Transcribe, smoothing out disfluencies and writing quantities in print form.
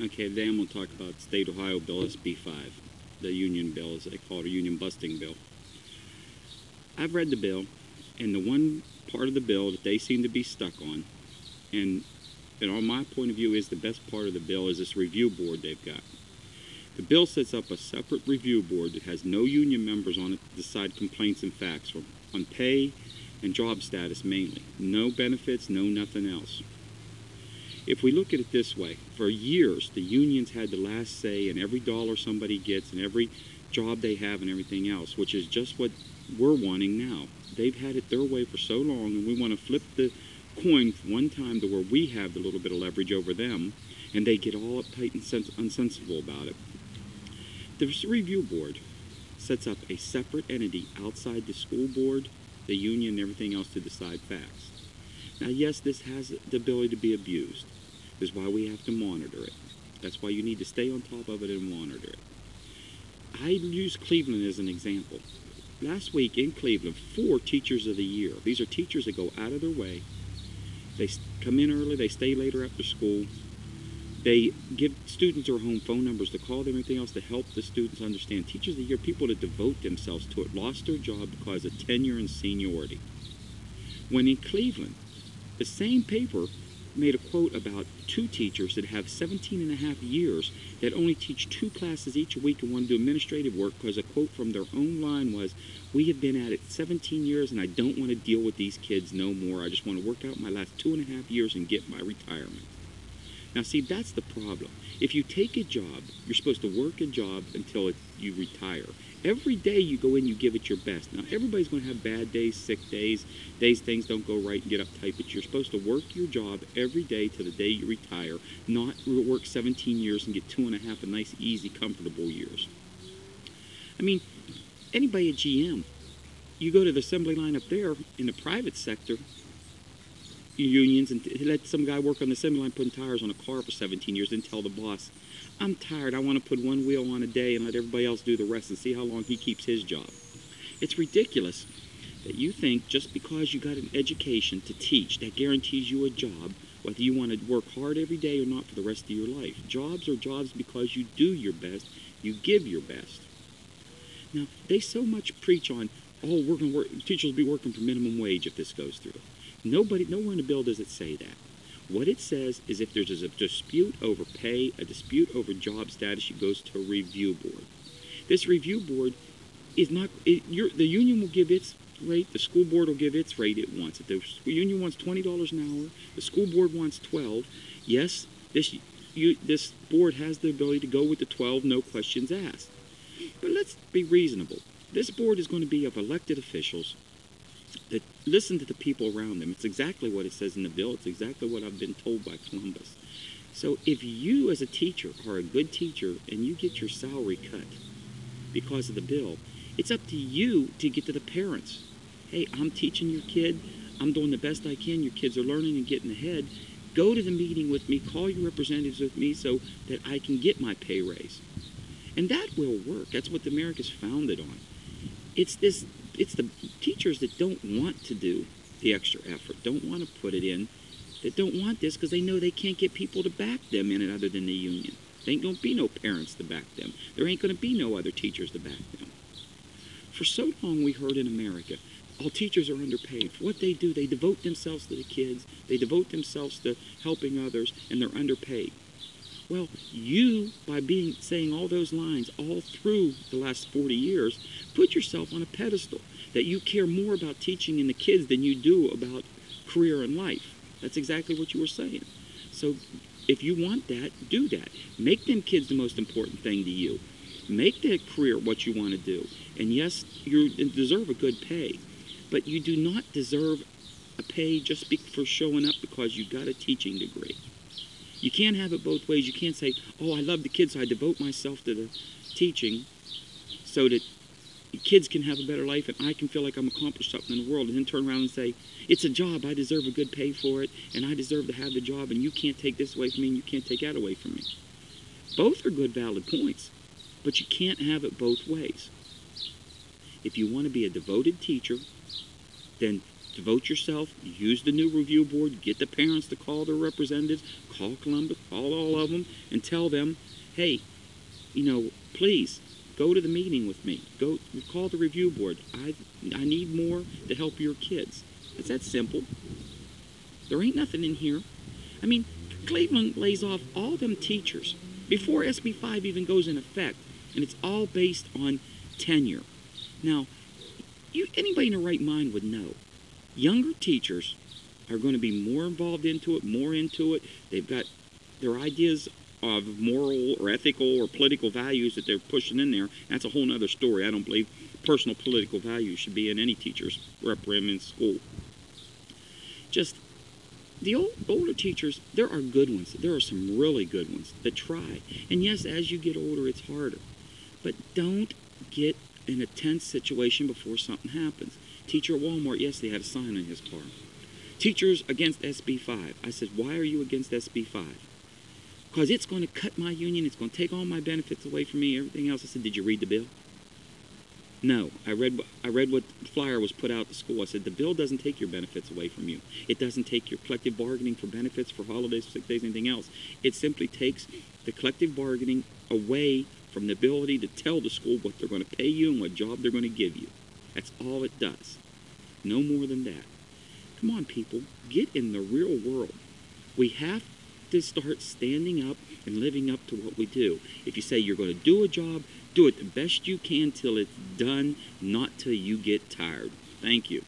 Okay, today I'm going to talk about State Ohio Bill SB5, the union bill, as they call it, a union busting bill. I've read the bill, and the one part of the bill that they seem to be stuck on, and on my point of view is the best part of the bill, is this review board they've got. The bill sets up a separate review board that has no union members on it to decide complaints and facts on pay and job status mainly. No benefits, no nothing else. If we look at it this way, for years the unions had the last say in every dollar somebody gets and every job they have and everything else, which is just what we're wanting now. They've had it their way for so long, and we want to flip the coin one time to where we have the little bit of leverage over them, and they get all uptight and unsensible about it. The review board sets up a separate entity outside the school board, the union, and everything else to decide facts. Now, yes, this has the ability to be abused. This is why we have to monitor it. That's why you need to stay on top of it and monitor it. I use Cleveland as an example. Last week in Cleveland, 4 Teachers of the Year. These are teachers that go out of their way. They come in early, they stay later after school. They give students their home phone numbers to call them, everything else to help the students understand. Teachers of the Year, people that devote themselves to it, lost their job because of tenure and seniority. When in Cleveland, the same paper made a quote about 2 teachers that have 17 and a half years that only teach 2 classes each week and want to do administrative work because a quote from their own line was, "We have been at it 17 years and I don't want to deal with these kids no more. I just want to work out my last 2.5 years and get my retirement." Now see, that's the problem. If you take a job, you're supposed to work a job until you retire. Every day you go in, you give it your best. Now, everybody's going to have bad days, sick days, things don't go right and get uptight, but you're supposed to work your job every day till the day you retire, not work 17 years and get 2.5 a nice, easy, comfortable years. I mean, anybody at GM, you go to the assembly line up there in the private sector, unions, and let some guy work on the assembly line putting tires on a car for 17 years and tell the boss, "I'm tired, I want to put one wheel on a day and let everybody else do the rest and see how long he keeps his job." It's ridiculous that you think just because you got an education to teach that guarantees you a job, whether you want to work hard every day or not for the rest of your life. Jobs are jobs because you do your best, you give your best. Now, they so much preach on, oh, we're going to work, teachers will be working for minimum wage if this goes through. Nowhere in the bill does it say that. What it says is if there's a dispute over pay, a dispute over job status, it goes to a review board. This review board is not, the union will give its rate, the school board will give its rate it wants. If the union wants $20 an hour, the school board wants $12. Yes, this board has the ability to go with the 12, no questions asked. But let's be reasonable. This board is going to be of elected officials that listen to the people around them. It's exactly what it says in the bill. It's exactly what I've been told by Columbus. So if you as a teacher are a good teacher and you get your salary cut because of the bill, it's up to you to get to the parents. Hey, I'm teaching your kid. I'm doing the best I can. Your kids are learning and getting ahead. Go to the meeting with me. Call your representatives with me so that I can get my pay raise. And that will work. That's what America's founded on. It's the teachers that don't want to do the extra effort, don't want to put it in, that don't want this because they know they can't get people to back them in it other than the union. There ain't going to be no parents to back them. There ain't going to be no other teachers to back them. For so long we heard in America, all teachers are underpaid. For what they do, they devote themselves to the kids, they devote themselves to helping others, and they're underpaid. Well, you, by saying all those lines all through the last 40 years, put yourself on a pedestal that you care more about teaching in the kids than you do about career and life. That's exactly what you were saying. So if you want that, do that. Make them kids the most important thing to you. Make that career what you want to do. And yes, you deserve a good pay, but you do not deserve a pay just for showing up because you got a teaching degree. You can't have it both ways. You can't say, oh, I love the kids, so I devote myself to the teaching so that the kids can have a better life and I can feel like I'm accomplished something in the world, and then turn around and say, it's a job, I deserve a good pay for it, and I deserve to have the job, and you can't take this away from me, and you can't take that away from me. Both are good, valid points, but you can't have it both ways. If you want to be a devoted teacher, then to vote yourself. Use the new review board. Get the parents to call their representatives. Call Columbus. Call all of them and tell them, hey, please go to the meeting with me. Go call the review board. I need more to help your kids. It's that simple. There ain't nothing in here. I mean, Cleveland lays off all them teachers before SB5 even goes in effect, and it's all based on tenure. Now, anybody in their right mind would know. Younger teachers are going to be more involved into it, They've got their ideas of moral or ethical or political values that they're pushing in there. That's a whole other story. I don't believe personal political values should be in any teacher's reprimand in school. Just the older teachers, there are good ones. There are some really good ones that try. And yes, as you get older, it's harder. But don't get in a tense situation before something happens. Teacher at Walmart, yes, they had a sign on his car. Teachers against SB5. I said, why are you against SB5? Because it's going to cut my union. It's going to take all my benefits away from me, everything else. I said, did you read the bill? No. I read what flyer was put out at the school. I said, the bill doesn't take your benefits away from you. It doesn't take your collective bargaining for benefits, for holidays, sick days, anything else. It simply takes the collective bargaining away from the ability to tell the school what they're going to pay you and what job they're going to give you. That's all it does. No more than that. Come on, people. Get in the real world. We have to start standing up and living up to what we do. If you say you're going to do a job, do it the best you can till it's done, not till you get tired. Thank you.